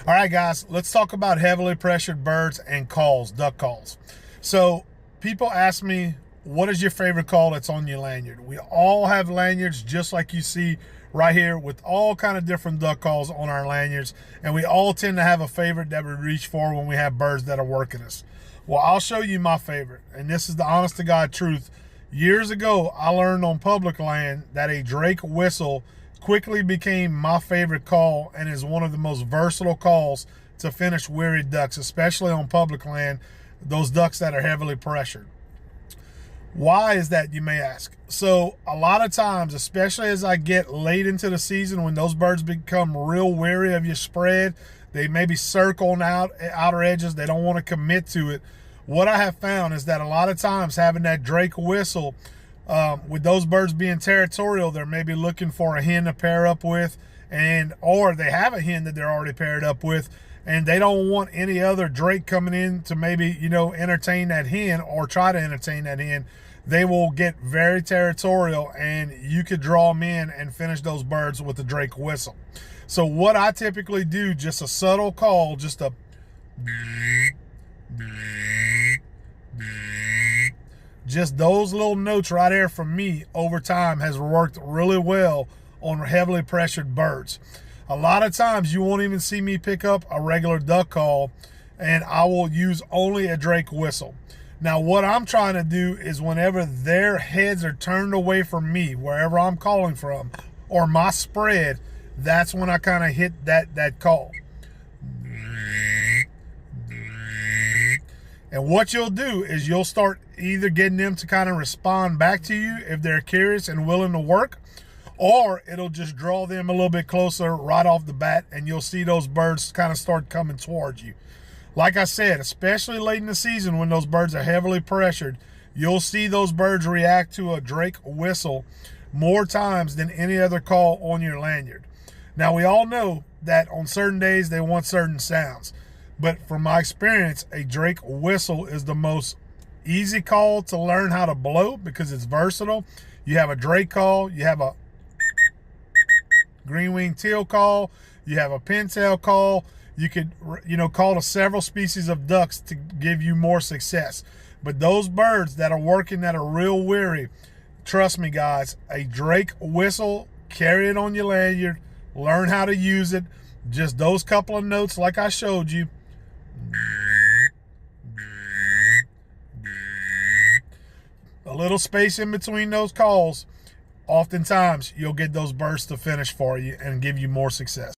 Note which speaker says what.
Speaker 1: All right, guys, let's talk about heavily pressured birds and calls, duck calls. So people ask me, what is your favorite call that's on your lanyard? We all have lanyards just like you see right here with all kind of different duck calls on our lanyards. And we all tend to have a favorite that we reach for when we have birds that are working us. Well, I'll show you my favorite. And this is the honest to God truth. Years ago, I learned on public land that a Drake whistle quickly became my favorite call and is one of the most versatile calls to finish weary ducks, especially on public land, those ducks that are heavily pressured. Why is that, you may ask? So a lot of times, especially as I get late into the season, when those birds become real weary of your spread, they maybe circle on outer edges, they don't want to commit to it. What I have found is that a lot of times having that Drake whistle, with those birds being territorial, they're maybe looking for a hen to pair up with, or they have a hen that they're already paired up with, and they don't want any other Drake coming in to maybe, entertain that hen or try to entertain that hen. They will get very territorial, and you could draw them in and finish those birds with the Drake whistle. So what I typically do, just a subtle call, just a just those little notes right there from me over time has worked really well on heavily pressured birds. A lot of times you won't even see me pick up a regular duck call, and I will use only a Drake whistle. Now what I'm trying to do is whenever their heads are turned away from me, wherever I'm calling from, or my spread, that's when I kind of hit that call. And what you'll do is you'll start either getting them to kind of respond back to you if they're curious and willing to work, or it'll just draw them a little bit closer right off the bat, and you'll see those birds kind of start coming towards you. Like I said, especially late in the season when those birds are heavily pressured, you'll see those birds react to a Drake whistle more times than any other call on your lanyard. Now, we all know that on certain days they want certain sounds. But from my experience, a Drake whistle is the most easy call to learn how to blow because it's versatile. You have a Drake call, you have a green-winged teal call, you have a pintail call. You could, call to several species of ducks to give you more success. But those birds that are working that are real weary, trust me, guys, a Drake whistle, carry it on your lanyard, learn how to use it. Just those couple of notes like I showed you. A little space in between those calls, oftentimes you'll get those birds to finish for you and give you more success.